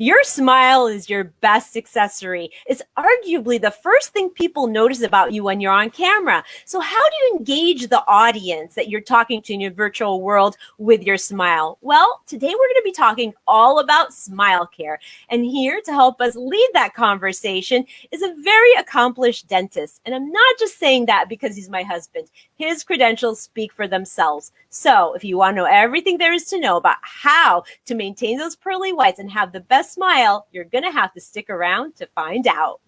Your smile is your best accessory. It's arguably the first thing people notice about you when you're on camera. So how do you engage the audience that you're talking to in your virtual world with your smile? Well, today we're going to be talking all about smile care. And here to help us lead that conversation is a very accomplished dentist. And I'm not just saying that because he's my husband. His credentials speak for themselves. So if you want to know everything there is to know about how to maintain those pearly whites and have the best smile, you're going to have to stick around to find out.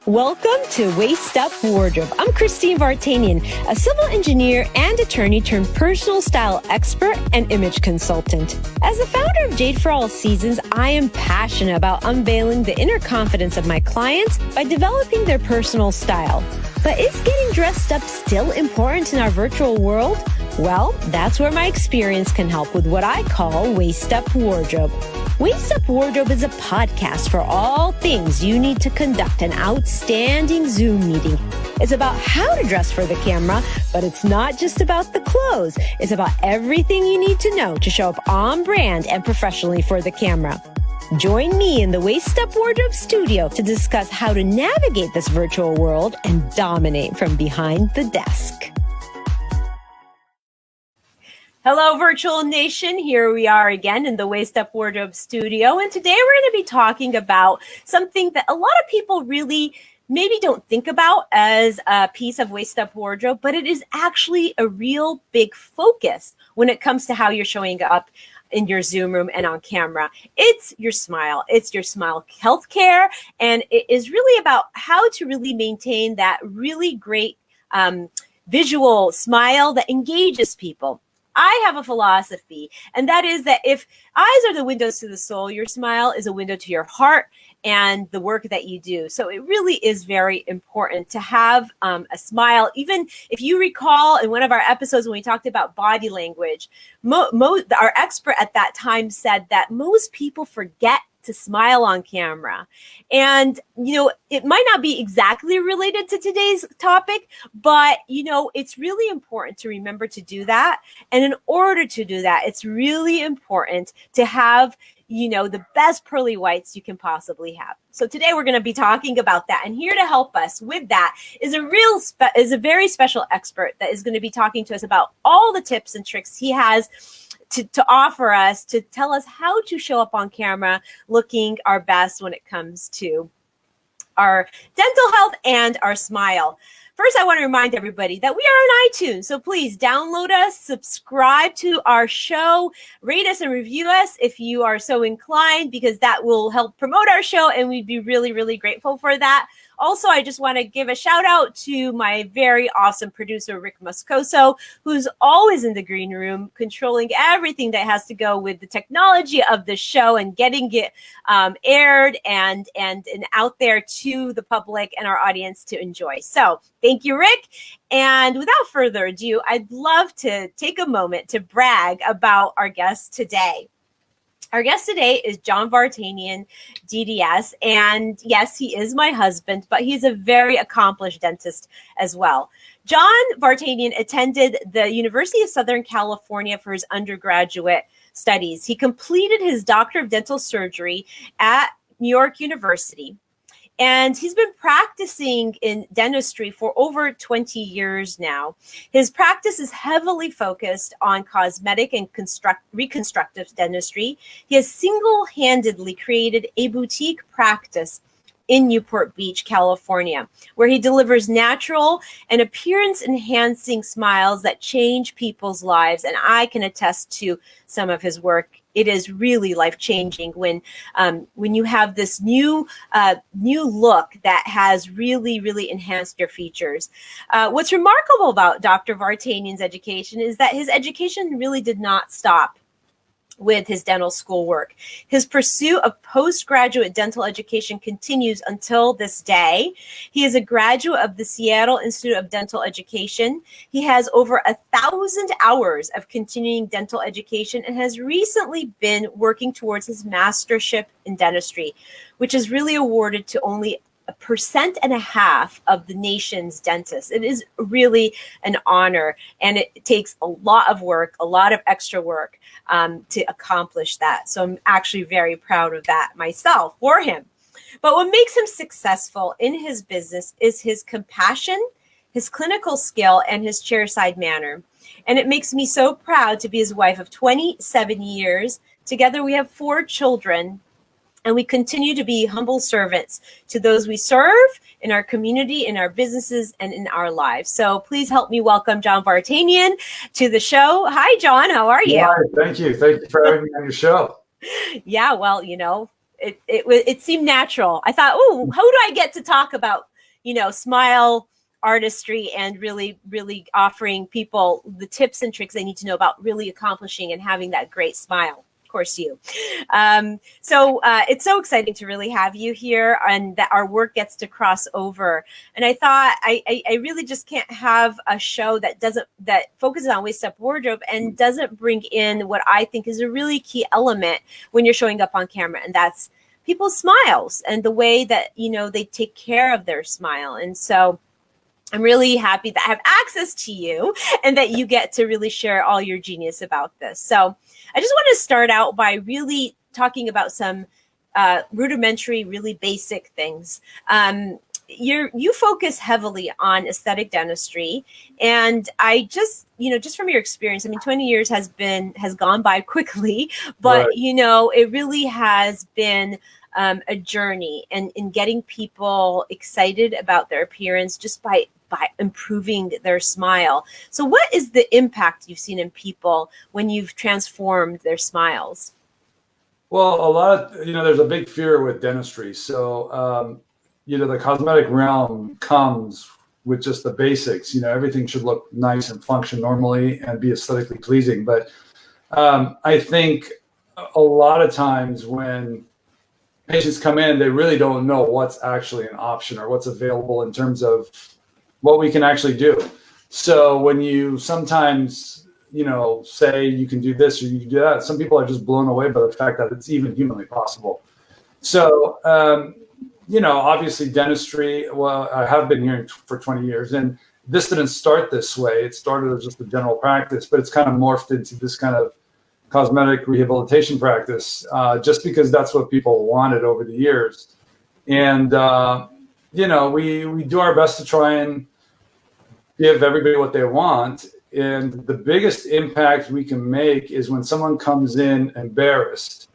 Welcome to Waist Up Wardrobe. I'm Christine Vartanian, a civil engineer and attorney turned personal style expert and image consultant. As the founder of Jade for All Seasons, I am passionate about unveiling the inner confidence of my clients by developing their personal style. But is getting dressed up still important in our virtual world? Well, that's where my experience can help with what I call Waist Up Wardrobe. Waist Up Wardrobe is a podcast for all things you need to conduct an outstanding Zoom meeting. It's about how to dress for the camera, but it's not just about the clothes. It's about everything you need to know to show up on brand and professionally for the camera. Join me in the Waist Up Wardrobe studio to discuss how to navigate this virtual world and dominate from behind the desk. Hello, Virtual Nation. Here we are again in the Waist Up Wardrobe studio. And today we're going to be talking about something that a lot of people really maybe don't think about as a piece of Waist Up Wardrobe, but it is actually a real big focus when it comes to how you're showing up in your Zoom room and on camera. It's your smile. It's your smile healthcare. And it is really about how to really maintain that really great visual smile that engages people. I have a philosophy, and that is that if eyes are the windows to the soul, your smile is a window to your heart and the work that you do. So it really is very important to have a smile. Even if you recall in one of our episodes when we talked about body language, our expert at that time said that most people forget to smile on camera. And, it might not be exactly related to today's topic, but, it's really important to remember to do that. And in order to do that, it's really important to have, the best pearly whites you can possibly have. So today we're going to be talking about that. And here to help us with that is a very special expert that is going to be talking to us about all the tips and tricks he has to offer us, to tell us how to show up on camera looking our best when it comes to our dental health and our smile. First, I want to remind everybody that we are on iTunes, so please download us, subscribe to our show, rate us and review us if you are so inclined, because that will help promote our show, and we'd be really, really grateful for that. Also, I just want to give a shout out to my very awesome producer, Rick Moscoso, who's always in the green room, controlling everything that has to go with the technology of the show and getting it aired and out there to the public and our audience to enjoy. So thank you, Rick. And without further ado, I'd love to take a moment to brag about our guest today. Our guest today is John Vartanian, DDS, and yes, he is my husband, but he's a very accomplished dentist as well. John Vartanian attended the University of Southern California for his undergraduate studies. He completed his Doctor of Dental Surgery at New York University. And he's been practicing in dentistry for over 20 years now. His practice is heavily focused on cosmetic and reconstructive dentistry. He has single-handedly created a boutique practice in Newport Beach, California, where he delivers natural and appearance-enhancing smiles that change people's lives. And I can attest to some of his work. It is really life-changing when you have this new look that has really, really enhanced your features. What's remarkable about Dr. Vartanian's education is that his education really did not stop with his dental school work. His pursuit of postgraduate dental education continues until this day. He is a graduate of the Seattle Institute of Dental Education. He has over 1,000 hours of continuing dental education and has recently been working towards his mastership in dentistry, which is really awarded to only 1.5% of the nation's dentists. It is really an honor, and it takes a lot of work, a lot of extra work to accomplish that. So I'm actually very proud of that myself for him. But what makes him successful in his business is his compassion, his clinical skill, and his chairside manner. And it makes me so proud to be his wife of 27 years. Together we have 4 children, and we continue to be humble servants to those we serve in our community, in our businesses, and in our lives. So please help me welcome John Vartanian to the show. Hi, John. How are you? Hi, thank you. Thank you for having me on your show. Yeah, well, it seemed natural. I thought, oh, who do I get to talk about, smile artistry and really, really offering people the tips and tricks they need to know about really accomplishing and having that great smile. Of course, you. So it's so exciting to really have you here, and that our work gets to cross over. And I thought I really just can't have a show that focuses on waist up wardrobe and doesn't bring in what I think is a really key element when you're showing up on camera, and that's people's smiles and the way that they take care of their smile. And so I'm really happy that I have access to you and that you get to really share all your genius about this. So I just want to start out by really talking about some rudimentary, really basic things. You focus heavily on aesthetic dentistry, and I just from your experience, 20 years has gone by quickly, but Right. It really has been a journey in getting people excited about their appearance just by improving their smile. So what is the impact you've seen in people when you've transformed their smiles? Well, a lot of, there's a big fear with dentistry. So, the cosmetic realm comes with just the basics. Everything should look nice and function normally and be aesthetically pleasing. But I think a lot of times when patients come in, they really don't know what's actually an option or what's available in terms of what we can actually do. So when you sometimes, say you can do this or you can do that, some people are just blown away by the fact that it's even humanly possible. So, obviously dentistry, well, I have been here for 20 years, and this didn't start this way. It started as just a general practice, but it's kind of morphed into this kind of cosmetic rehabilitation practice, just because that's what people wanted over the years. And, we do our best to try and give everybody what they want. And the biggest impact we can make is when someone comes in embarrassed.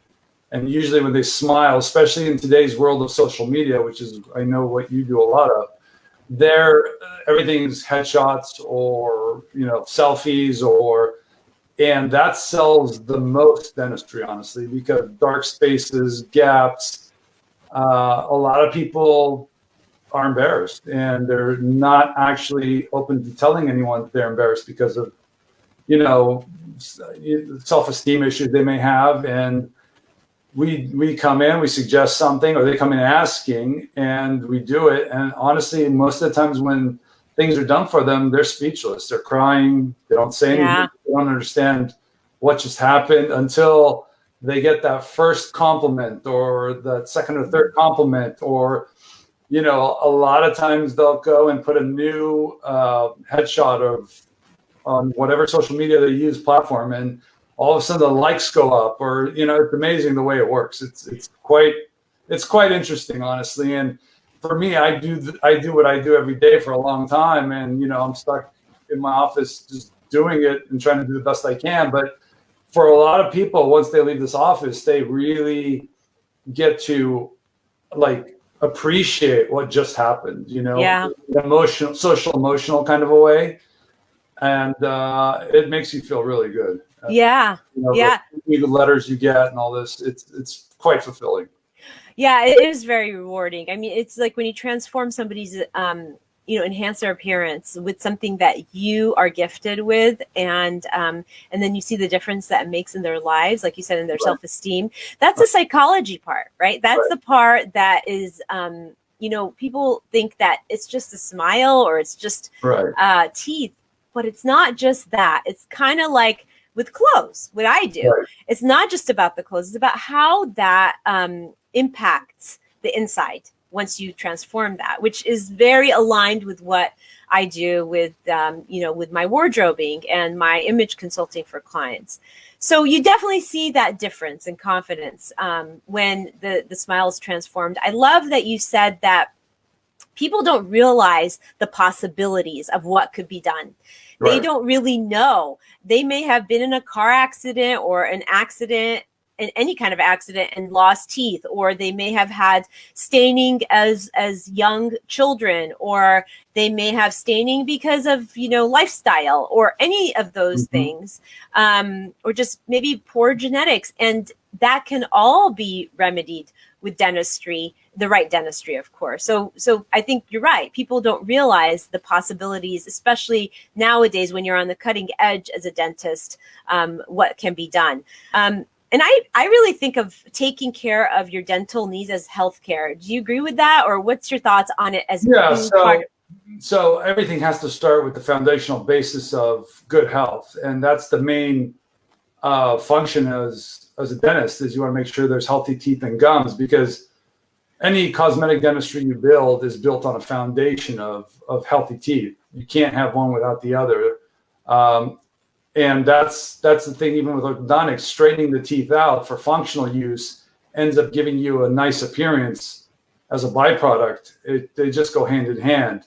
And usually when they smile, especially in today's world of social media, which is, I know what you do a lot of, everything's headshots or, selfies and that sells the most dentistry, honestly, because dark spaces, gaps, a lot of people are embarrassed and they're not actually open to telling anyone that they're embarrassed because of, self-esteem issues they may have. And we come in, we suggest something, or they come in asking, and we do it. And honestly, most of the times when things are done for them, they're speechless. They're crying. They don't say anything. Yeah. They don't understand what just happened until they get that first compliment or that second or third compliment, or a lot of times they'll go and put a new headshot on whatever social media they use platform, and all of a sudden the likes go up, or it's amazing the way it works. It's quite interesting, honestly. And for me, I do what I do every day for a long time, and I'm stuck in my office just doing it and trying to do the best I can. But for a lot of people, once they leave this office, they really get to appreciate what just happened, Yeah. emotional, social, emotional kind of a way. And it makes you feel really good. Yeah. Yeah. The letters you get and all this, it's quite fulfilling. Yeah, it is very rewarding. It's like when you transform somebody's, enhance their appearance with something that you are gifted with, and then you see the difference that it makes in their lives, like you said, in their self-esteem. That's the psychology part, right? That's the part that is, people think that it's just a smile or it's just teeth, but it's not just that. It's kind of like with clothes, what I do. Right. It's not just about the clothes. It's about how that impacts the inside once you transform that, which is very aligned with what I do with, with my wardrobing and my image consulting for clients. So you definitely see that difference in confidence when the smile is transformed. I love that you said that people don't realize the possibilities of what could be done. Right. They don't really know. They may have been in a car accident or an accident, in any kind of accident, and lost teeth, or they may have had staining as young children, or they may have staining because of lifestyle or any of those things, or just maybe poor genetics, and that can all be remedied with dentistry, the right dentistry, of course. So I think you're right. People don't realize the possibilities, especially nowadays when you're on the cutting edge as a dentist, what can be done. And I really think of taking care of your dental needs as healthcare. Do you agree with that? Or what's your thoughts on it as so everything has to start with the foundational basis of good health. And that's the main function as a dentist, is you want to make sure there's healthy teeth and gums, because any cosmetic dentistry you build is built on a foundation of healthy teeth. You can't have one without the other. And that's the thing, even with orthodontics, straightening the teeth out for functional use ends up giving you a nice appearance as a byproduct. They just go hand in hand.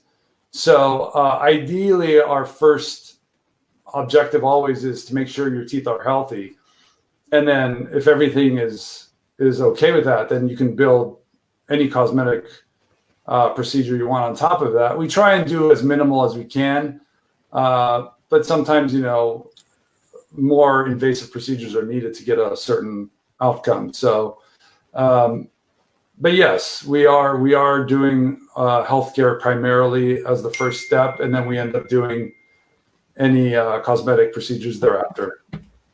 So ideally, our first objective always is to make sure your teeth are healthy. And then if everything is okay with that, then you can build any cosmetic procedure you want on top of that. We try and do as minimal as we can, but sometimes, more invasive procedures are needed to get a certain outcome. So, but yes, we are doing healthcare primarily as the first step, and then we end up doing any cosmetic procedures thereafter.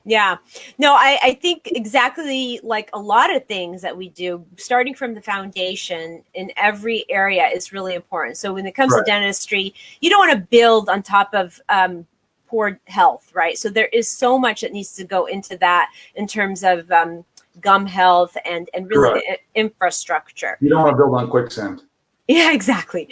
Yeah, no, I think exactly like a lot of things that we do, starting from the foundation in every area is really important. So when it comes to dentistry, you don't want to build on top of poor health, right? So there is so much that needs to go into that in terms of gum health and really the infrastructure. You don't want to build on quicksand. Yeah, exactly.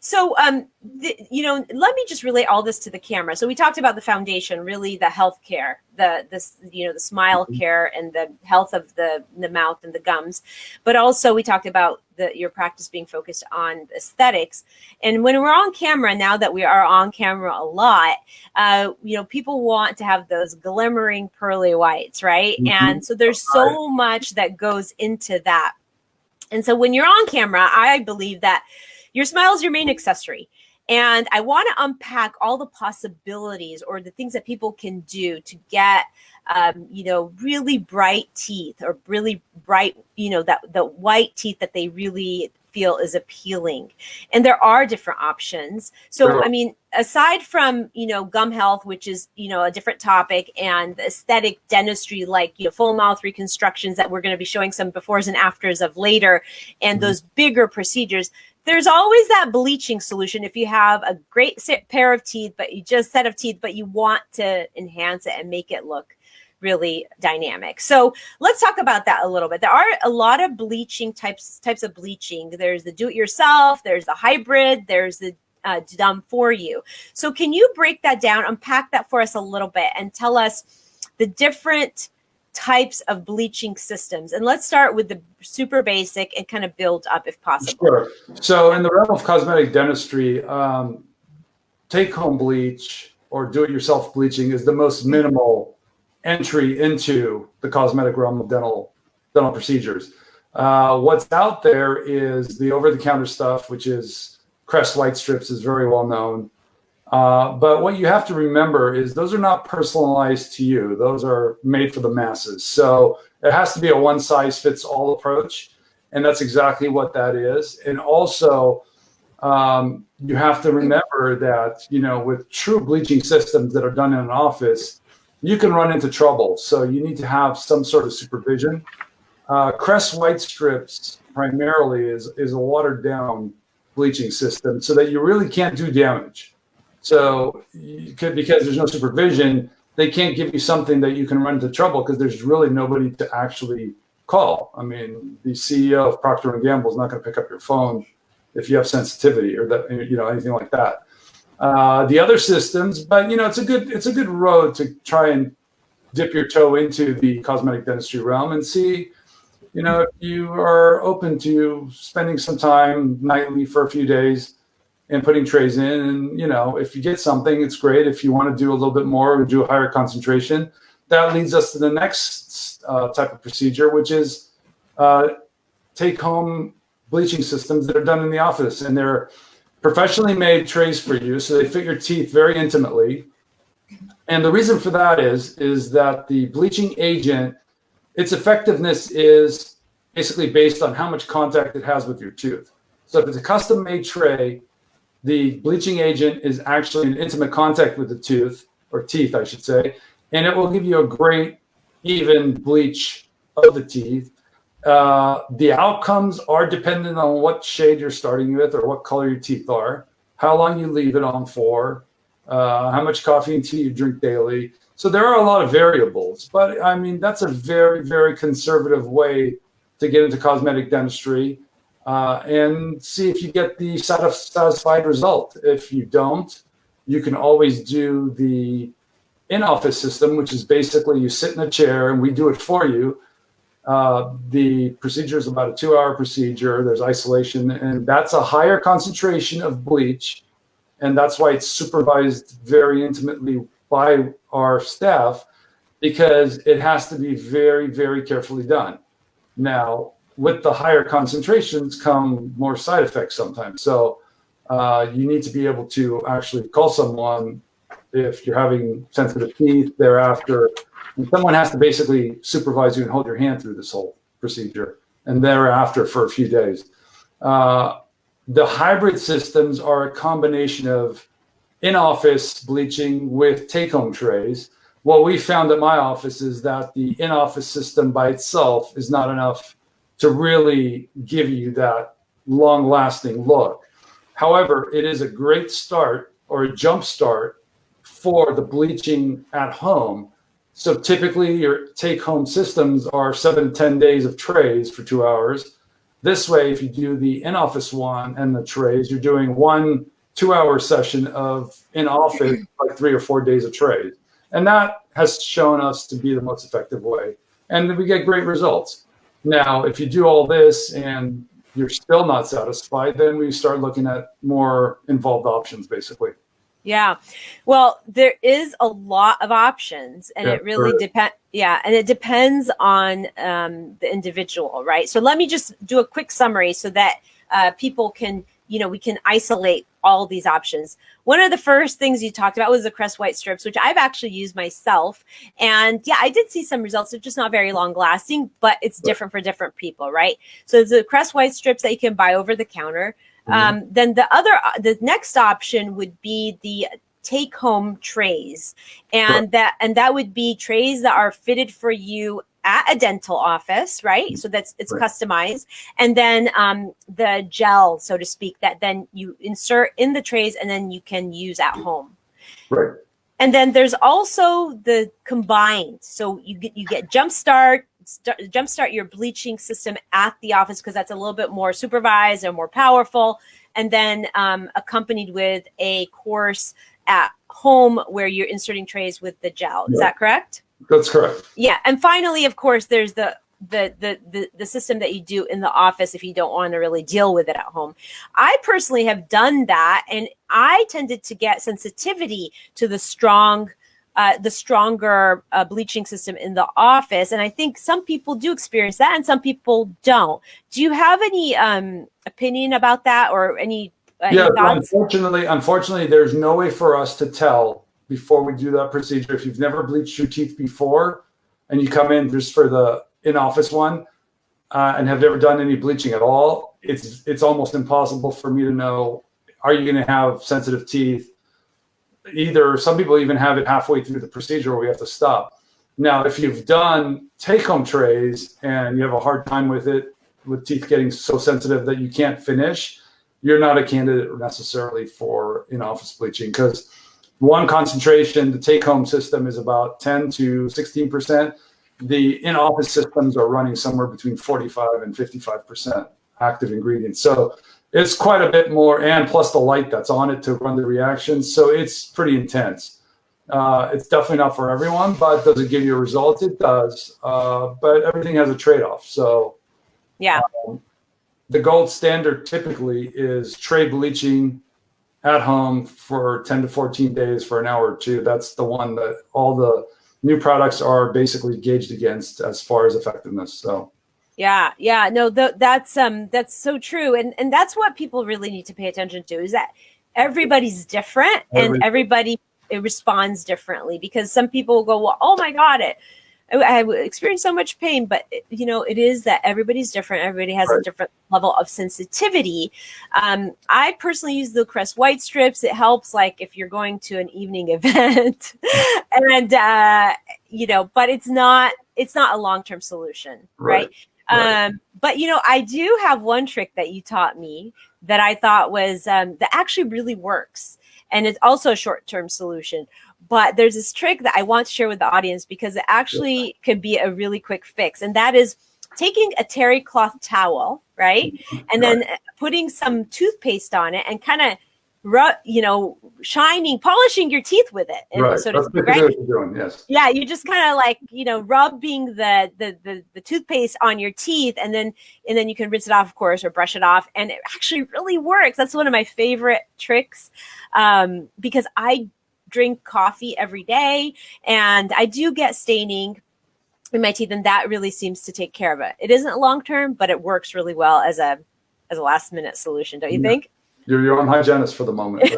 So, let me just relate all this to the camera. So we talked about the foundation, really the health care, the smile care and the health of the mouth and the gums. But also we talked about your practice being focused on aesthetics. And when we're on camera, now that we are on camera a lot, people want to have those glimmering pearly whites, right? And so there's so much that goes into that. And so when you're on camera, I believe that your smile is your main accessory. And I want to unpack all the possibilities or the things that people can do to get, really bright teeth, or really bright, the white teeth that they really feel is appealing. And there are different options. So, aside from, gum health, which is, a different topic, and the aesthetic dentistry, like, full mouth reconstructions that we're going to be showing some befores and afters of later, and those bigger procedures, there's always that bleaching solution. If you have a great pair of teeth, but you want to enhance it and make it look really dynamic. So let's talk about that a little bit. There are a lot of bleaching types of bleaching. There's the do-it-yourself, there's the hybrid, there's the done for you. So can you break that down, unpack that for us a little bit, and tell us the different types of bleaching systems? And let's start with the super basic and kind of build up if possible. Sure. So in the realm of cosmetic dentistry, take-home bleach or do-it-yourself bleaching is the most minimal entry into the cosmetic realm of dental procedures. What's out there is the over-the-counter stuff, which is Crest White Strips, is very well known. But what you have to remember is those are not personalized to you. Those are made for the masses. So it has to be a one-size-fits-all approach, and that's exactly what that is. And also, you have to remember that, with true bleaching systems that are done in an office, you can run into trouble. So you need to have some sort of supervision. Crest White Strips primarily is a watered down bleaching system so that you really can't do damage. So because there's no supervision, they can't give you something that you can run into trouble, because there's really nobody to actually call. I mean, the CEO of Procter & Gamble is not going to pick up your phone if you have sensitivity or that, anything like that. The other systems, but it's a good road to try and dip your toe into the cosmetic dentistry realm and see, if you are open to spending some time nightly for a few days and putting trays in. And, if you get something, it's great. If you want to do a little bit more or do a higher concentration, that leads us to the next type of procedure, which is take-home bleaching systems that are done in the office. And they're professionally made trays for you, so they fit your teeth very intimately. And the reason for that is that the bleaching agent, its effectiveness is basically based on how much contact it has with your tooth. So if it's a custom-made tray, the bleaching agent is actually in intimate contact with the tooth, or teeth, I should say, and it will give you a great, even bleach of the teeth. The outcomes are dependent on what shade you're starting with or what color your teeth are, how long you leave it on for, how much coffee and tea you drink daily. So there are a lot of variables, but I mean, that's a very, very conservative way to get into cosmetic dentistry and see if you get the satisfied result. If you don't, you can always do the in-office system, which is basically you sit in a chair and we do it for you. The procedure is about a 2-hour procedure. There's isolation, and that's a higher concentration of bleach. And that's why it's supervised very intimately by our staff, because it has to be very, very carefully done. Now, with the higher concentrations come more side effects sometimes. So you need to be able to actually call someone if you're having sensitive teeth thereafter. And someone has to basically supervise you and hold your hand through this whole procedure, and thereafter for a few days. The hybrid systems are a combination of in-office bleaching with take-home trays. What we found at my office is that the in-office system by itself is not enough to really give you that long-lasting look. However, it is a great start or a jump start for the bleaching at home. So typically your take-home systems are 7 to 10 days of trays for 2 hours. This way, if you do the in-office one and the trays, you're doing 1 2-hour session of in-office, like 3 or 4 days of trays. And that has shown us to be the most effective way. And we get great results. Now, if you do all this and you're still not satisfied, then we start looking at more involved options, basically. Yeah. Well, there is a lot of options, and it really depends. Yeah. And it depends on the individual, right? So let me just do a quick summary so that people can, we can isolate all these options. One of the first things you talked about was the Crest White strips, which I've actually used myself. And yeah, I did see some results. They're just not very long lasting, but it's different for different people, right? So the Crest White strips that you can buy over the counter. Then the next option would be the take-home trays, and that would be trays that are fitted for you at a dental office, right? So it's customized, and then the gel, so to speak, that then you insert in the trays and then you can use at home. Right. And then there's also the combined, so you get jumpstart your bleaching system at the office, because that's a little bit more supervised and more powerful, and then accompanied with a course at home where you're inserting trays with the gel. Is that correct? That's correct. Yeah. And finally, of course, there's the system that you do in the office if you don't want to really deal with it at home. I personally have done that, and I tended to get sensitivity to the stronger bleaching system in the office. And I think some people do experience that and some people don't. Do you have any opinion about that, or any thoughts? Unfortunately, there's no way for us to tell before we do that procedure. If you've never bleached your teeth before and you come in just for the in-office one and have never done any bleaching at all, it's almost impossible for me to know, are you going to have sensitive teeth? Either some people even have it halfway through the procedure where we have to stop. Now, if you've done take-home trays and you have a hard time with it, with teeth getting so sensitive that you can't finish, you're not a candidate necessarily for in-office bleaching, because one concentration, the take-home system is about 10 to 16%. the in-office systems are running somewhere between 45 and 55% active ingredients. So it's quite a bit more, and plus the light that's on it to run the reactions. So it's pretty intense. It's definitely not for everyone, but does it give you a result? It does. But everything has a trade-off. So yeah, the gold standard typically is tray bleaching at home for 10 to 14 days for an hour or two. That's the one that all the new products are basically gauged against as far as effectiveness. So yeah, no, that's so true, and that's what people really need to pay attention to, is that everybody's different and everybody responds differently, because some people will go, well, oh my God, I experienced so much pain, but it is that everybody's different. Everybody has a different level of sensitivity. I personally use the Crest White Strips. It helps, like, if you're going to an evening event, and but it's not a long-term solution, right? But I do have one trick that you taught me that I thought was that actually really works, and it's also a short-term solution. But there's this trick that I want to share with the audience, because it actually can be a really quick fix. And that is taking a terry cloth towel, right? And then putting some toothpaste on it and kind of polishing your teeth with it. And so to speak, right? What you're doing, yes. Yeah, you just kind of like, rubbing the toothpaste on your teeth, and then you can rinse it off, of course, or brush it off. And it actually really works. That's one of my favorite tricks, because I drink coffee every day, and I do get staining in my teeth, and that really seems to take care of it. It isn't long term, but it works really well as a last minute solution, don't you think? You're your own hygienist for the moment.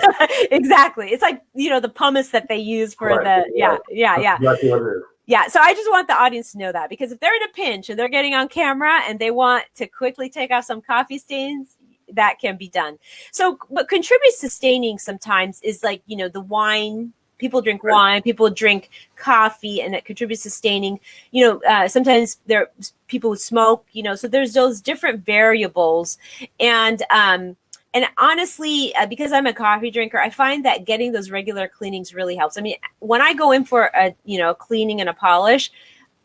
Exactly. It's like the pumice that they use for yeah. Exactly what it is. Yeah, so I just want the audience to know that, because if they're in a pinch and they're getting on camera and they want to quickly take off some coffee stains, that can be done. So what contributes to staining sometimes is, like, the wine. People drink wine, people drink coffee, and it contributes to staining. Sometimes there are people who smoke, so there's those different variables. And honestly, because I'm a coffee drinker, I find that getting those regular cleanings really helps. I mean, when I go in for a cleaning and a polish,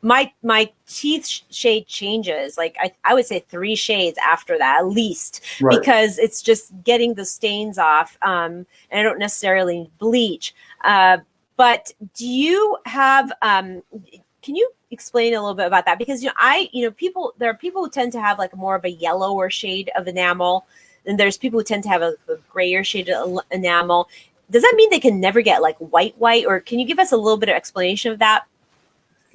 my teeth shade changes. Like I would say 3 shades after that, at least, because it's just getting the stains off. And I don't necessarily need bleach. But do you have, can you explain a little bit about that? Because, there are people who tend to have like more of a yellower shade of enamel, and there's people who tend to have a grayer shade of enamel. Does that mean they can never get like white, or can you give us a little bit of explanation of that?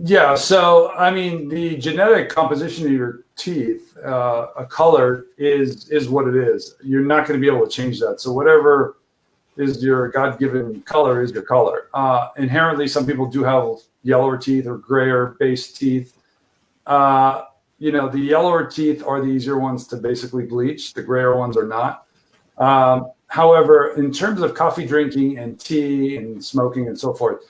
Yeah, so I mean, the genetic composition of your teeth, a color is what it is. You're not going to be able to change that. So whatever is your God-given color is your color. Inherently, some people do have yellower teeth or grayer-based teeth. The yellower teeth are the easier ones to basically bleach. The grayer ones are not. However, in terms of coffee drinking and tea and smoking and so forth,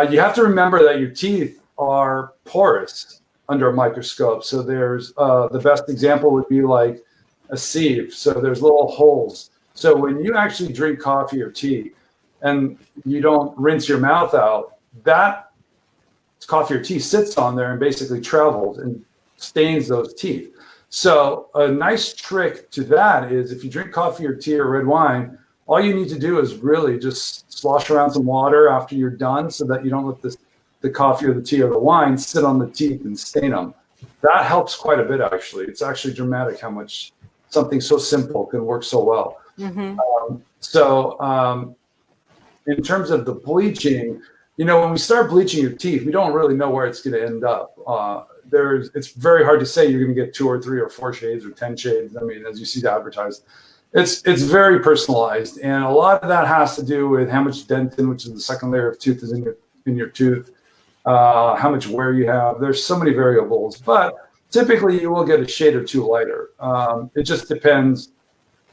you have to remember that your teeth are porous under a microscope. So there's the best example would be like a sieve. So there's little holes. So when you actually drink coffee or tea and you don't rinse your mouth out, that coffee or tea sits on there and basically travels and stains those teeth. So a nice trick to that is, if you drink coffee or tea or red wine, all you need to do is really just slosh around some water after you're done, so that you don't let the coffee or the tea or the wine sit on the teeth and stain them. That helps quite a bit, actually. It's actually dramatic how much something so simple can work so well. Mm-hmm. In terms of the bleaching, when we start bleaching your teeth, we don't really know where it's going to end up. It's very hard to say you're going to get 2 or 3 or 4 shades or 10 shades. I mean, as you see advertised, it's very personalized, and a lot of that has to do with how much dentin, which is the second layer of tooth, is in your tooth, how much wear you have. There's so many variables, but typically you will get a shade or 2 lighter. It just depends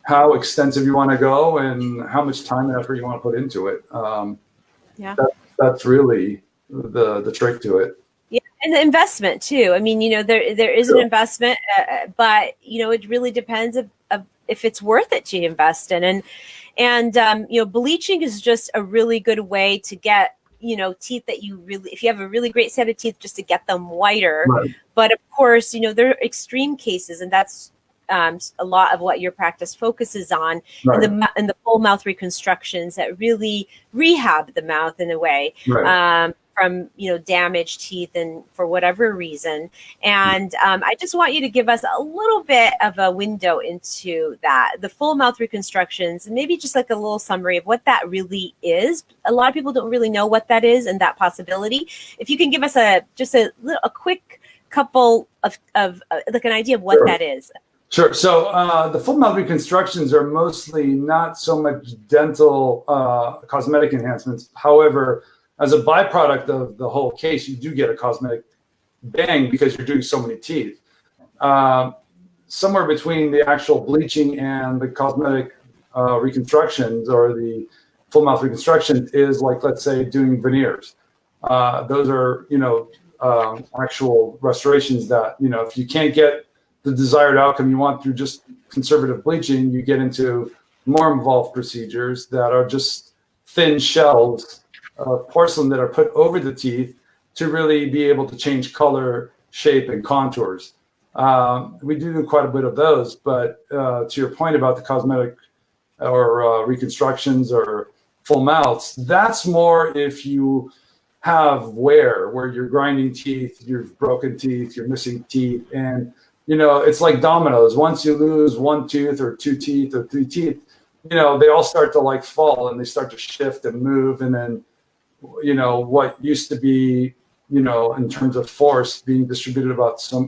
how extensive you want to go and how much time and effort you want to put into it. That's really the trick to it. Yeah, and the investment too. I mean, there is an investment, but it really depends of if it's worth it to invest in. And bleaching is just a really good way to get teeth that you really, if you have a really great set of teeth, just to get them whiter. Right. But of course, there are extreme cases, and that's a lot of what your practice focuses on, Right. in the full mouth reconstructions that really rehab the mouth in a way. Right. From damaged teeth and for whatever reason. And I just want you to give us a little bit of a window into that, the full mouth reconstructions, and maybe just like a little summary of what that really is. A lot of people don't really know what that is and that possibility. If you can give us a quick couple of like an idea of what that is. Sure. So the full mouth reconstructions are mostly not so much dental cosmetic enhancements. However, as a byproduct of the whole case, you do get a cosmetic bang because you're doing so many teeth. Somewhere between the actual bleaching and the cosmetic reconstructions or the full mouth reconstruction is like, let's say, doing veneers. Those are, actual restorations that, if you can't get the desired outcome you want through just conservative bleaching, you get into more involved procedures that are just thin shells of porcelain that are put over the teeth to really be able to change color, shape, and contours. We do quite a bit of those, but to your point about the cosmetic or reconstructions or full mouths, that's more if you have wear, where you're grinding teeth, you've broken teeth, you're missing teeth, and it's like dominoes. Once you lose one tooth or two teeth or three teeth, they all start to fall and they start to shift and move, and then what used to be, in terms of force being distributed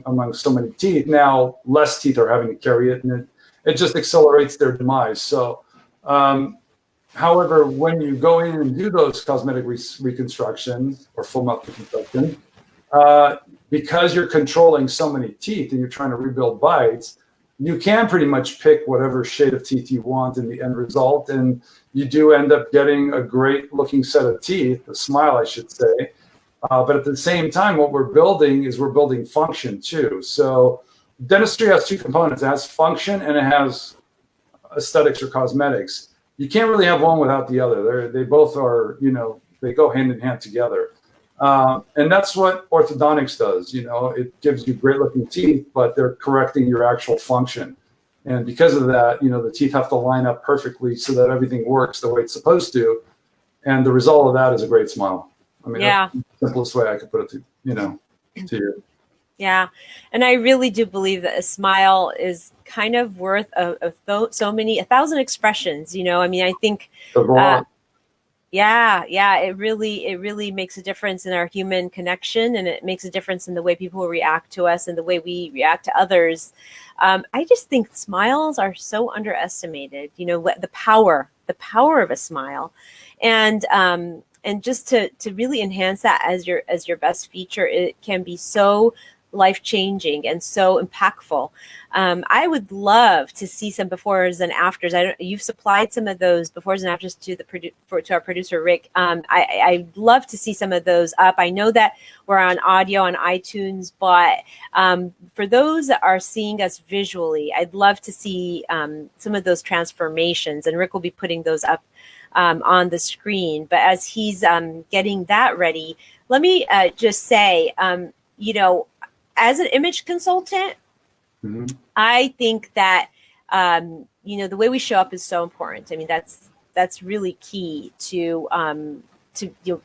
among so many teeth, now less teeth are having to carry it, and it just accelerates their demise. So, however, when you go in and do those cosmetic reconstructions or full mouth reconstruction, because you're controlling so many teeth and you're trying to rebuild bites, you can pretty much pick whatever shade of teeth you want in the end result, and you do end up getting a great looking set of teeth, a smile, I should say. But at the same time, what we're building function too. So dentistry has two components. It has function and it has aesthetics or cosmetics. You can't really have one without the other. They both are, they go hand in hand together. And that's what orthodontics does. It gives you great looking teeth, but they're correcting your actual function. And because of that, the teeth have to line up perfectly so that everything works the way it's supposed to. And the result of that is a great smile. I mean, that's the simplest way I could put it to you. Yeah. And I really do believe that a smile is kind of worth 1,000 expressions. I think, it really makes a difference in our human connection, and it makes a difference in the way people react to us and the way we react to others. I just think smiles are so underestimated, the power of a smile, and just to really enhance that as your best feature, it can be so life-changing and so impactful. I would love to see some befores and afters. You've supplied some of those befores and afters to our producer Rick. I'd love to see some of those up. I know that we're on audio on iTunes, but for those that are seeing us visually, I'd love to see some of those transformations, and Rick will be putting those up on the screen. But as he's getting that ready, let me just say, as an image consultant, mm-hmm. I think that, the way we show up is so important. I mean, that's really key to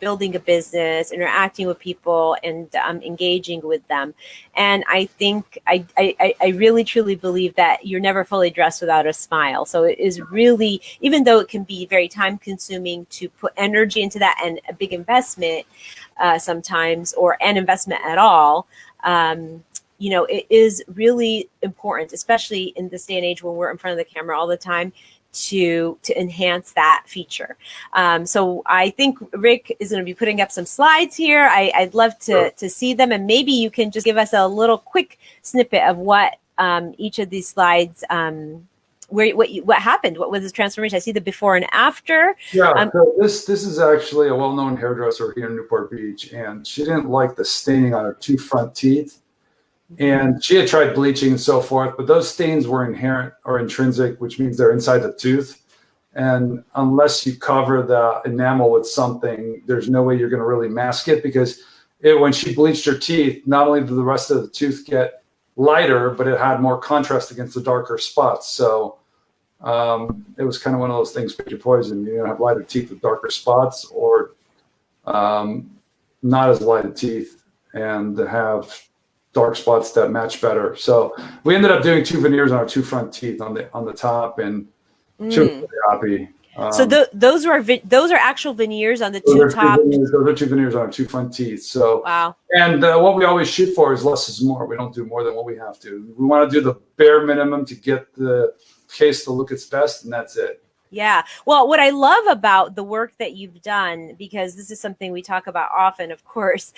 building a business, interacting with people, and engaging with them. And I think I really truly believe that you're never fully dressed without a smile. So it is really, even though it can be very time consuming to put energy into that, and a big investment sometimes, or an investment at all, it is really important, especially in this day and age when we're in front of the camera all the time, to enhance that feature. So I think Rick is going to be putting up some slides here. I'd love to see them, and maybe you can just give us a little quick snippet of what each of these slides, what happened, what was the transformation. I see the before and after. Yeah, so this is actually a well-known hairdresser here in Newport Beach, and she didn't like the staining on her two front teeth. And she had tried bleaching and so forth, but those stains were inherent or intrinsic, which means they're inside the tooth. And unless you cover the enamel with something, there's no way you're going to really mask it, because when she bleached her teeth, not only did the rest of the tooth get lighter, but it had more contrast against the darker spots. So it was kind of one of those things, pick your poison. You have lighter teeth with darker spots, or not as lighted teeth and have dark spots that match better. So we ended up doing 2 veneers on our 2 front teeth on the top, and she was really happy. So those are actual veneers on the 2 top. Those are 2 veneers on our 2 front teeth. So wow. And what we always shoot for is less is more. We don't do more than what we have to. We want to do the bare minimum to get the case to look its best, and that's it. Yeah. Well, what I love about the work that you've done, because this is something we talk about often, of course,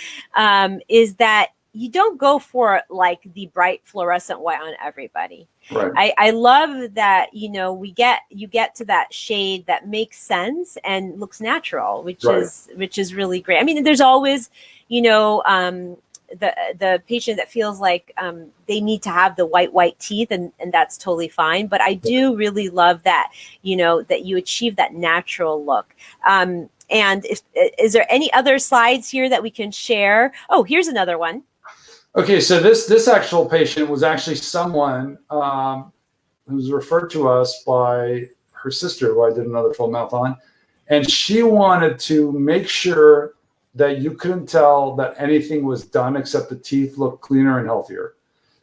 is that you don't go for like the bright fluorescent white on everybody. Right. I love that, you get to that shade that makes sense and looks natural, which is really great. I mean, there's always, the patient that feels like they need to have the white teeth, and that's totally fine. But I do really love that, that you achieve that natural look. And is there any other slides here that we can share? Oh, here's another one. Okay, so this actual patient was actually someone who was referred to us by her sister, who I did another full mouth on, and she wanted to make sure that you couldn't tell that anything was done except the teeth looked cleaner and healthier.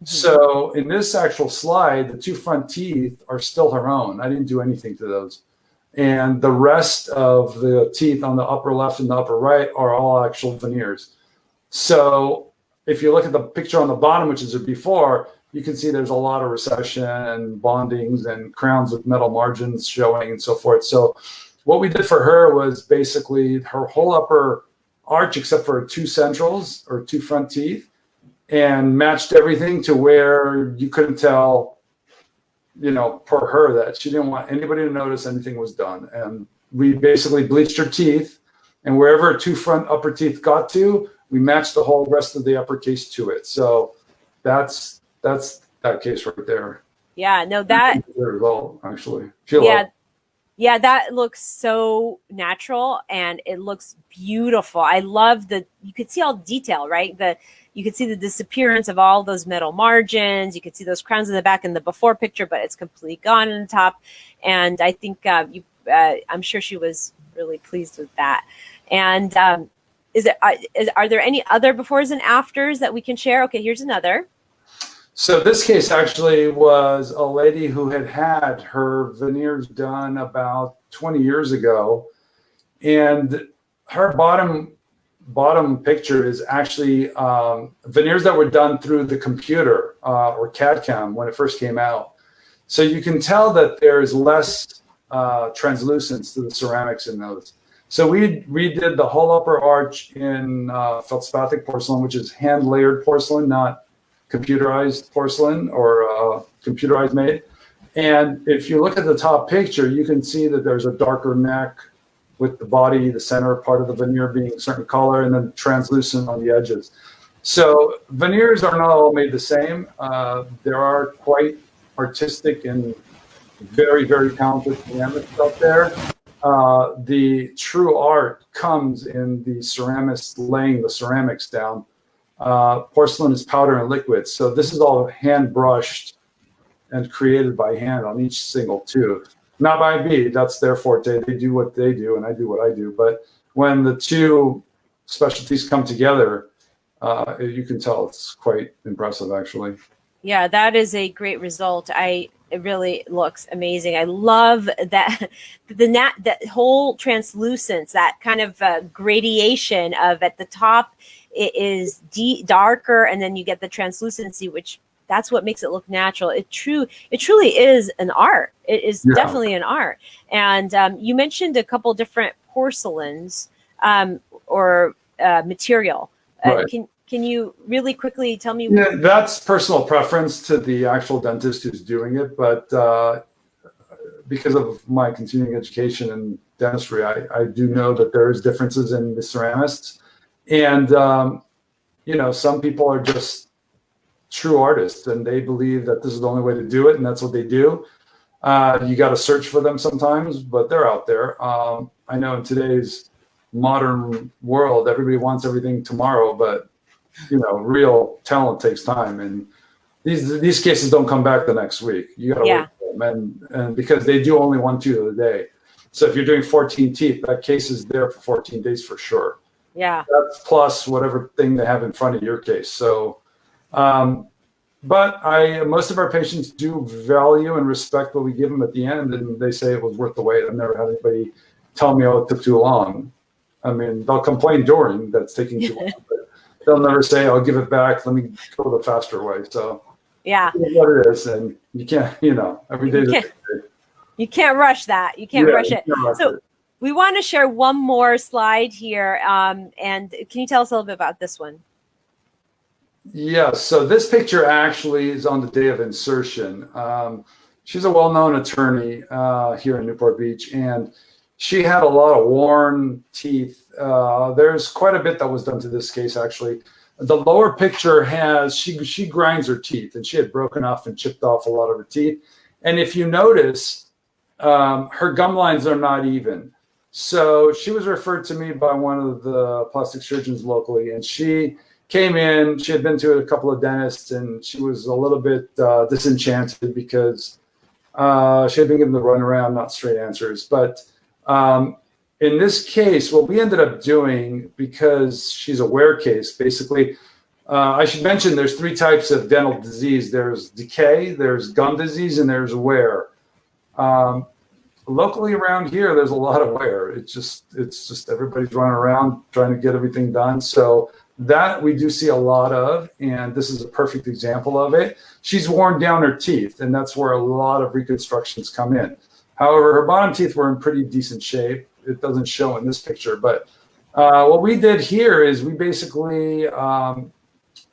Mm-hmm. So in this actual slide, the 2 front teeth are still her own. I didn't do anything to those. And the rest of the teeth on the upper left and the upper right are all actual veneers. So if you look at the picture on the bottom, which is a before, you can see there's a lot of recession and bondings and crowns with metal margins showing and so forth. So what we did for her was basically her whole upper arch, except for 2 centrals or 2 front teeth, and matched everything to where you couldn't tell, per her, that she didn't want anybody to notice anything was done. And we basically bleached her teeth, and wherever her 2 front upper teeth got to, we matched the whole rest of the upper case to it. So that's that case right there. Yeah, no, that the result, actually. Yeah, that looks so natural and it looks beautiful. I love you could see all the detail, right? You could see the disappearance of all those metal margins. You could see those crowns in the back in the before picture, but it's completely gone in the top. And I think I'm sure she was really pleased with that. And are there any other befores and afters that we can share? Okay, here's another. So this case actually was a lady who had her veneers done about 20 years ago, and her bottom picture is actually veneers that were done through the computer or CAD/CAM when it first came out. So you can tell that there's less translucence to the ceramics in those. So we redid the whole upper arch in feldspathic porcelain, which is hand layered porcelain, not computerized porcelain or computerized made. And if you look at the top picture, you can see that there's a darker neck with the body, the center part of the veneer being a certain color, and then translucent on the edges. So veneers are not all made the same. There are quite artistic and very, very talented ceramists out there. The true art comes in the ceramist laying the ceramics down. Porcelain is powder and liquid. So this is all hand brushed and created by hand on each single tooth. Not by me, that's their forte. They do what they do and I do what I do. But when the 2 specialties come together, you can tell it's quite impressive, actually. Yeah, that is a great result. It really looks amazing. I love that that whole translucence, that kind of gradation of at the top it is darker, and then you get the translucency, which that's what makes it look natural. It truly is an art. It is definitely an art. And you mentioned a couple different porcelains or material. Right. Can you really quickly tell me? Yeah, that's personal preference to the actual dentist who's doing it. But because of my continuing education in dentistry, I do know that there is differences in the ceramists. And, some people are just true artists and they believe that this is the only way to do it. And that's what they do. You got to search for them sometimes, but they're out there. I know in today's modern world, everybody wants everything tomorrow, but real talent takes time, and these cases don't come back the next week. You got to wait for them, and because they do only one tooth of the day. So if you're doing 14 teeth, that case is there for 14 days for sure. Yeah. That's plus whatever thing they have in front of your case. So, but most of our patients do value and respect what we give them at the end, and they say it was worth the wait. I've never had anybody tell me, oh, it took too long. I mean, they'll complain during that's taking too long, but they'll never say, I'll give it back. Let me go the faster way. So yeah, it's what it is, and you can't, every day. You can't rush that. You can't rush it. So we want to share one more slide here. And can you tell us a little bit about this one? Yes. So this picture actually is on the day of insertion. She's a well-known attorney here in Newport Beach, and she had a lot of worn teeth. There's quite a bit that was done to this case, actually. The lower picture has, she grinds her teeth, and she had broken off and chipped off a lot of her teeth. And if you notice, her gum lines are not even. So she was referred to me by one of the plastic surgeons locally, and she came in. She had been to a couple of dentists, and she was a little bit disenchanted because she had been given the runaround, not straight answers. But in this case, what we ended up doing, because she's a wear case, basically, I should mention there's 3 types of dental disease. There's decay, there's gum disease, and there's wear. Locally around here, there's a lot of wear. It's just everybody's running around trying to get everything done. So that we do see a lot of, and this is a perfect example of it. She's worn down her teeth, and that's where a lot of reconstructions come in. However, her bottom teeth were in pretty decent shape. It doesn't show in this picture, but what we did here is we basically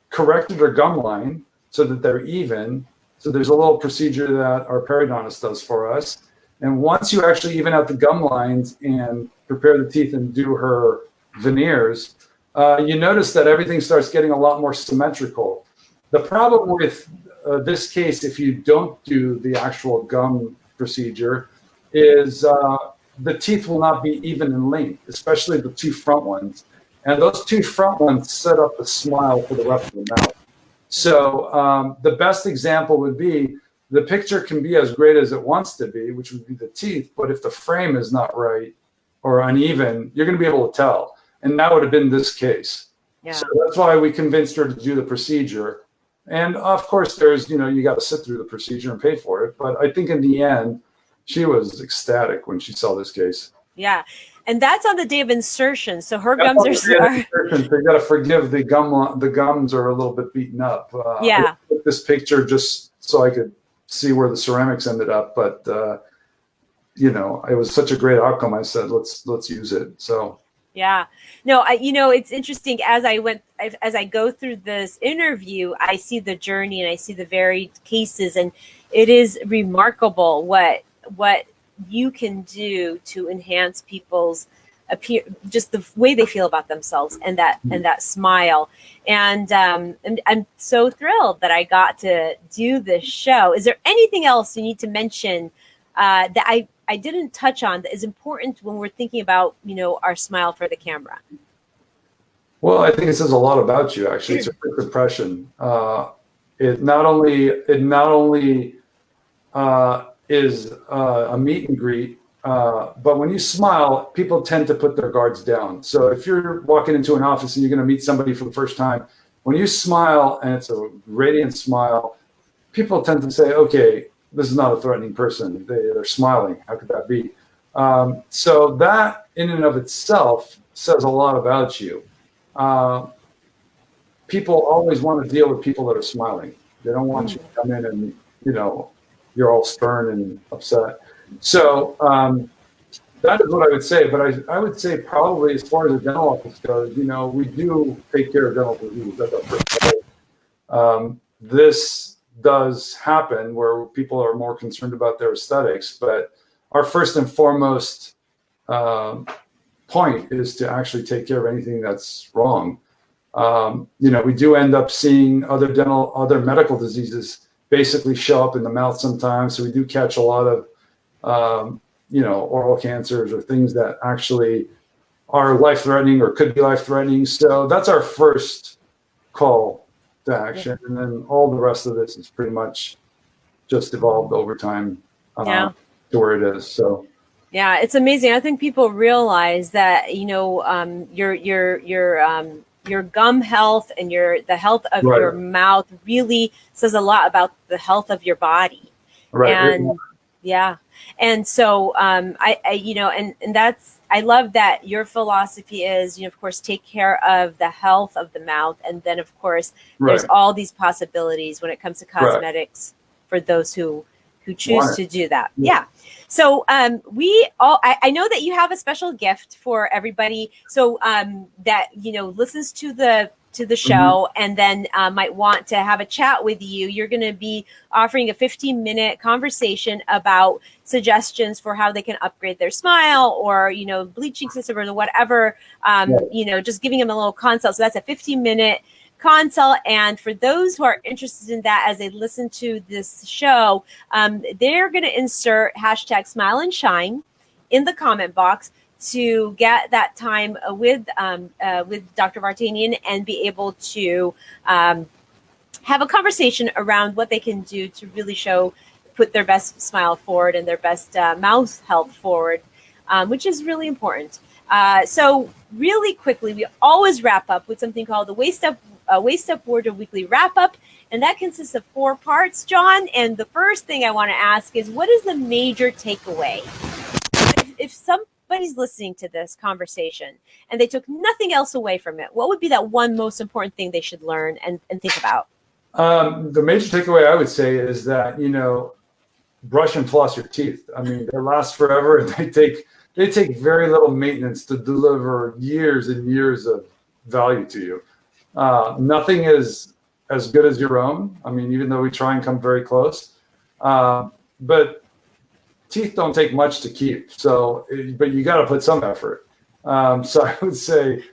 corrected her gum line so that they're even. So there's a little procedure that our periodontist does for us. And once you actually even out the gum lines and prepare the teeth and do her veneers, you notice that everything starts getting a lot more symmetrical. The problem with this case, if you don't do the actual gum procedure, is the teeth will not be even in length, especially the 2 front ones. And those 2 front ones set up the smile for the rest of the mouth. So the best example would be, the picture can be as great as it wants to be, which would be the teeth, but if the frame is not right or uneven, you're going to be able to tell. And that would have been this case. Yeah. So that's why we convinced her to do the procedure. And of course, there's, you got to sit through the procedure and pay for it. But I think in the end, she was ecstatic when she saw this case. Yeah. And that's on the day of insertion. So her gums are. They got to forgive the gum. The gums are a little bit beaten up. Yeah. I took this picture just so I could see where the ceramics ended up, but it was such a great outcome. I said, let's use it. So yeah, no, it's interesting as I go through this interview, I see the journey and I see the varied cases, and it is remarkable what you can do to enhance people's just the way they feel about themselves and that smile. And I'm so thrilled that I got to do this show. Is there anything else you need to mention that I didn't touch on that is important when we're thinking about, our smile for the camera? Well, I think it says a lot about you, actually. It's a quick impression. It not only is a meet and greet, but when you smile, people tend to put their guards down. So if you're walking into an office and you're going to meet somebody for the first time, when you smile and it's a radiant smile, people tend to say, okay, this is not a threatening person. They're smiling. How could that be? So that in and of itself says a lot about you. People always want to deal with people that are smiling. They don't want you to come in and, you're all stern and upset. So that is what I would say. But I would say probably as far as the dental office goes, we do take care of dental disease. That's our first priority. This does happen where people are more concerned about their aesthetics, but our first and foremost point is to actually take care of anything that's wrong. We do end up seeing other medical diseases basically show up in the mouth sometimes. So we do catch a lot of, oral cancers or things that actually are life-threatening or could be life-threatening. So that's our first call to action. And then all the rest of this is pretty much just evolved over time to where it is. So. Yeah, it's amazing. I think people realize that, your gum health and the health of your mouth really says a lot about the health of your body. Right. And and so and I love that your philosophy is, of course, take care of the health of the mouth, and then of course there's all these possibilities when it comes to cosmetics for those who choose to do that. Yeah. So I know that you have a special gift for everybody. So that listens to the show and then might want to have a chat with you. You're going to be offering a 15-minute conversation about suggestions for how they can upgrade their smile or bleaching system or whatever. Just giving them a little consult. So that's a 15-minute consult, and for those who are interested in that as they listen to this show, they're going to insert hashtag #SMILE&SHINE in the comment box to get that time with Dr. Vartanian and be able to have a conversation around what they can do to really put their best smile forward and their best mouth health forward, which is really important. So really quickly, we always wrap up with something called the Waist Up Wardrobe Weekly Wrap Up, and that consists of 4 parts, John. And the first thing I want to ask is, what is the major takeaway? If somebody's listening to this conversation and they took nothing else away from it, what would be that one most important thing they should learn and think about? The major takeaway I would say is that, brush and floss your teeth. I mean, they last forever, and they take very little maintenance to deliver years and years of value to you. Nothing is as good as your own. I mean, even though we try and come very close, but teeth don't take much to keep. So, but you got to put some effort. So I would say,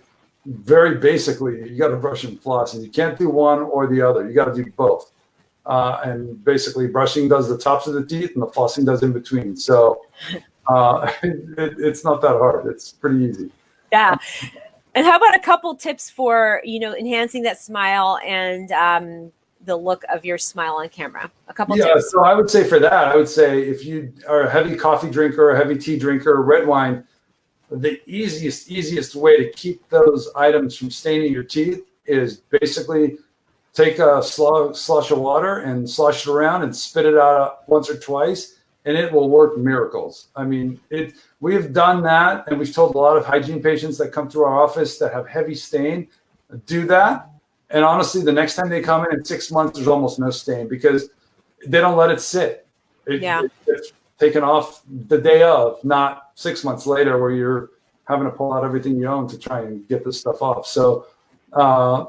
very basically, you got to brush and floss, and you can't do one or the other. You got to do both. And basically, brushing does the tops of the teeth, and the flossing does in between. So it's not that hard. It's pretty easy. Yeah. And how about a couple tips for, enhancing that smile and the look of your smile on camera? A couple tips. So I would say for that, if you are a heavy coffee drinker, a heavy tea drinker, red wine, the easiest way to keep those items from staining your teeth is basically take a slush of water and slosh it around and spit it out once or twice, and it will work miracles. I mean, we have done that, and we've told a lot of hygiene patients that come to our office that have heavy stain, do that. And honestly, the next time they come in 6 months, there's almost no stain because they don't let it sit. It's taken off the day of, not 6 months later where you're having to pull out everything you own to try and get this stuff off. So tartar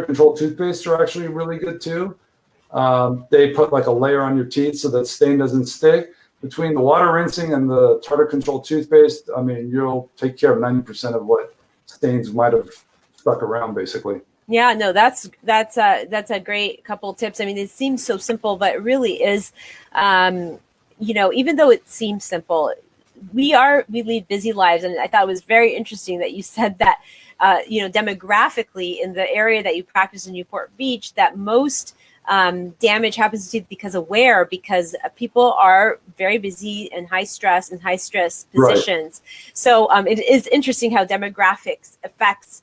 control toothpaste are actually really good too. They put like a layer on your teeth so that stain doesn't stick. Between the water rinsing and the tartar control toothpaste, I mean, you'll take care of 90% of what stains might have stuck around, basically. Yeah, no, that's a great couple of tips. I mean, it seems so simple, but it really is, even though it seems simple, we lead busy lives. And I thought it was very interesting that you said that, demographically in the area that you practice in Newport Beach, that most damage happens to because of wear, because people are very busy and high stress positions. Right. So it is interesting how demographics affects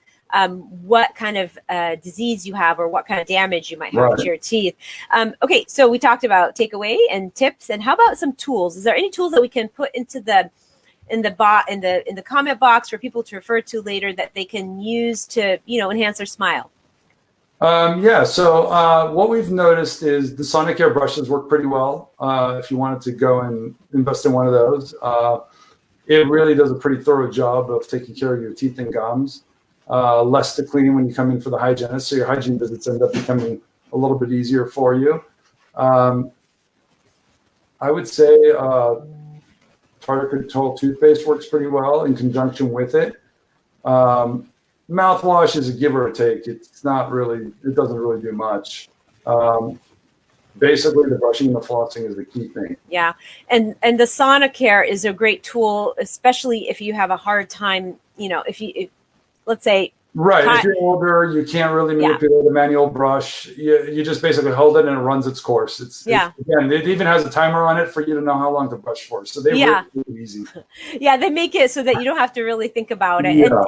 what kind of disease you have or what kind of damage you might have to your teeth. Okay, so we talked about takeaway and tips, and how about some tools? Is there any tools that we can put into in the comment box for people to refer to later that they can use to enhance their smile? So what we've noticed is the Sonic Air brushes work pretty well. If you wanted to go and invest in one of those, it really does a pretty thorough job of taking care of your teeth and gums. Less to clean when you come in for the hygienist, so your hygiene visits end up becoming a little bit easier for you. I would say tartar control toothpaste works pretty well in conjunction with it. Mouthwash is a give or take. It's not really, it doesn't really do much. Basically, the brushing and the flossing is the key thing. Yeah. And the Sonicare is a great tool, especially if you have a hard time, if let's say, Right. If you're older, you can't really manipulate a manual brush. You just basically hold it and it runs its course. Again, it even has a timer on it for you to know how long to brush for. So they really easy. Yeah, they make it so that you don't have to really think about it. Yeah.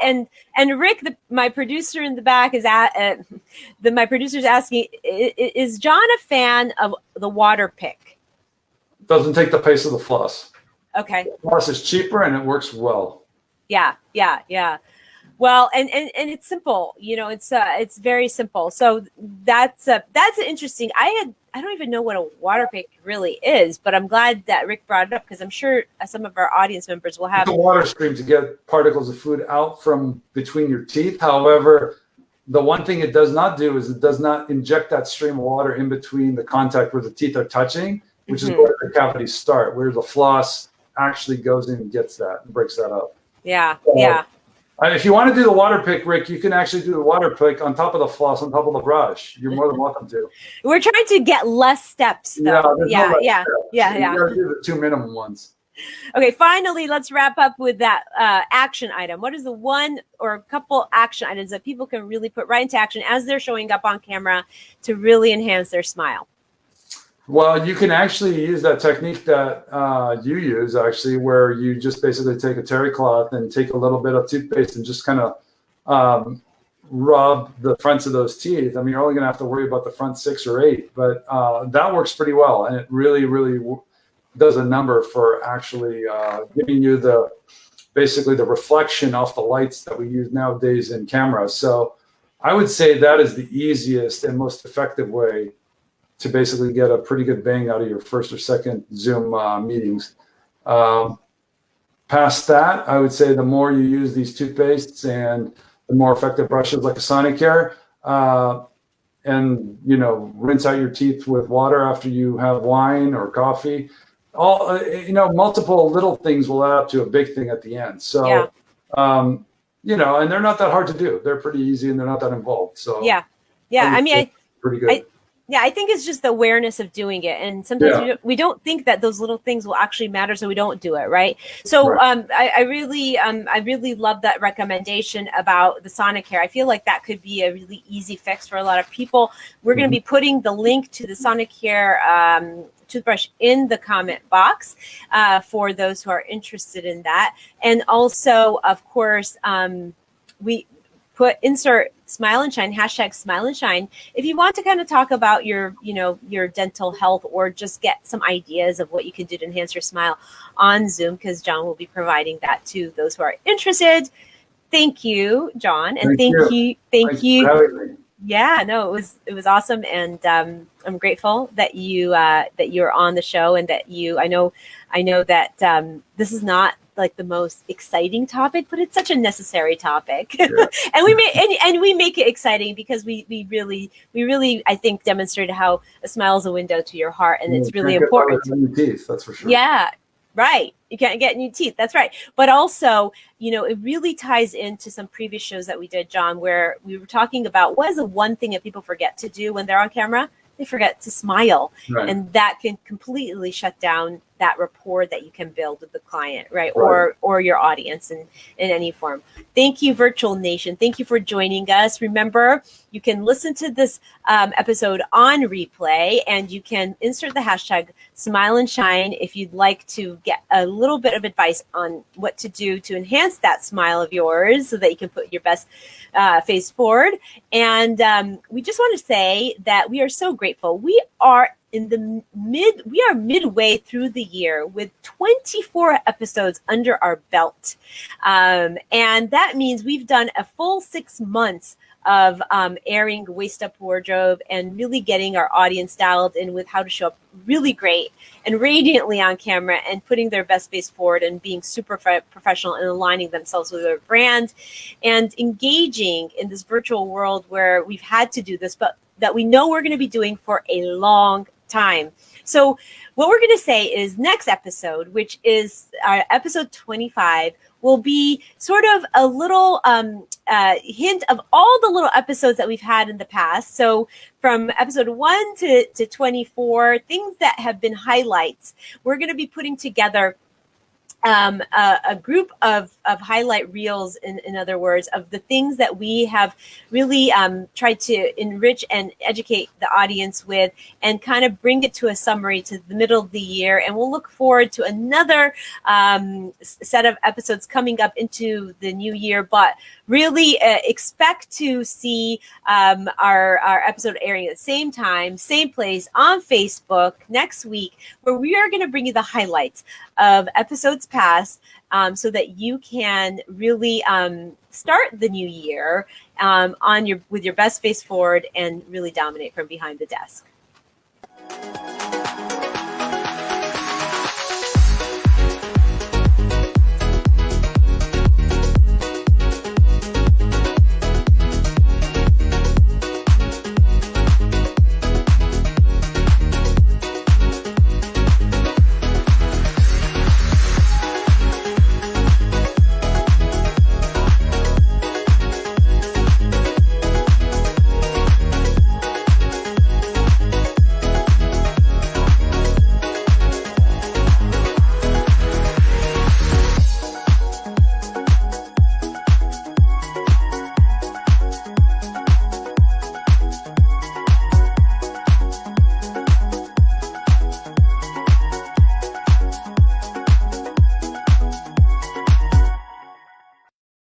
And Rick, my producer in the back, my producer's asking, is John a fan of the water pick? Doesn't take the pace of the floss. Okay. The floss is cheaper and it works well. Yeah. Well, and it's simple, it's very simple. So that's interesting. I don't even know what a water pick really is, but I'm glad that Rick brought it up because I'm sure some of our audience members will have a water stream to get particles of food out from between your teeth. However, the one thing it does not do is it does not inject that stream of water in between the contact where the teeth are touching, which is where the cavities start, where the floss actually goes in and gets that and breaks that up. Yeah. If you want to do the water pick, Rick, you can actually do the water pick on top of the floss, on top of the brush. You're more than welcome to. We're trying to get less steps, though. Yeah. You got to do the 2 minimum ones. Okay, finally, let's wrap up with that action item. What is the one or a couple action items that people can really put right into action as they're showing up on camera to really enhance their smile? Well, you can actually use that technique that you use, actually, where you just basically take a terry cloth and take a little bit of toothpaste and just kind of rub the fronts of those teeth. I mean, you're only going to have to worry about the front 6 or 8, but that works pretty well. And it really, really does a number for actually giving you basically the reflection off the lights that we use nowadays in cameras. So I would say that is the easiest and most effective way to basically get a pretty good bang out of your first or second Zoom meetings. Past that, I would say the more you use these toothpastes and the more effective brushes like a Sonicare, and rinse out your teeth with water after you have wine or coffee. All multiple little things will add up to a big thing at the end. So, and they're not that hard to do. They're pretty easy and they're not that involved. So I mean, pretty good. I think it's just the awareness of doing it. And sometimes we don't think that those little things will actually matter, so we don't do it, right? So I really love that recommendation about the Sonicare. I feel like that could be a really easy fix for a lot of people. We're going to be putting the link to the Sonicare toothbrush in the comment box for those who are interested in that. And also, of course, we insert Smile and Shine, hashtag Smile and Shine. If you want to kind of talk about your dental health or just get some ideas of what you can do to enhance your smile on Zoom, because John will be providing that to those who are interested. Thank you, John. And thank you. Yeah, no, it was awesome. And I'm grateful that you're on the show and that I know that this is not like the most exciting topic, but it's such a necessary topic. Yeah. and we make it exciting because we really I think demonstrated how a smile is a window to your heart, and it's really important. New teeth, that's for sure. Yeah, right. You can't get new teeth. That's right. But also, it really ties into some previous shows that we did, John, where we were talking about what is the one thing that people forget to do when they're on camera? They forget to smile. Right. And that can completely shut down that rapport that you can build with the client, right? Or your audience in any form. Thank you, Virtual Nation. Thank you for joining us. Remember, you can listen to this episode on replay, and you can insert the hashtag Smile and Shine if you'd like to get a little bit of advice on what to do to enhance that smile of yours so that you can put your best face forward. And we just want to say that we are so grateful. We are midway through the year with 24 episodes under our belt. And that means we've done a full 6 months of airing Waist Up Wardrobe and really getting our audience dialed in with how to show up really great and radiantly on camera and putting their best face forward and being super professional and aligning themselves with their brand and engaging in this virtual world where we've had to do this, but that we know we're going to be doing for a long time. So what we're going to say is next episode, which is episode 25, will be sort of a little hint of all the little episodes that we've had in the past. So from episode 1 to 24, things that have been highlights. We're going to be putting together a group of highlight reels, in other words, of the things that we have really tried to enrich and educate the audience with, and kind of bring it to a summary to the middle of the year. And we'll look forward to another set of episodes coming up into the new year, but really expect to see our episode airing at the same time, same place on Facebook next week, where we are going to bring you the highlights of episodes past, so that you can really start the new year with your best face forward and really dominate from behind the desk.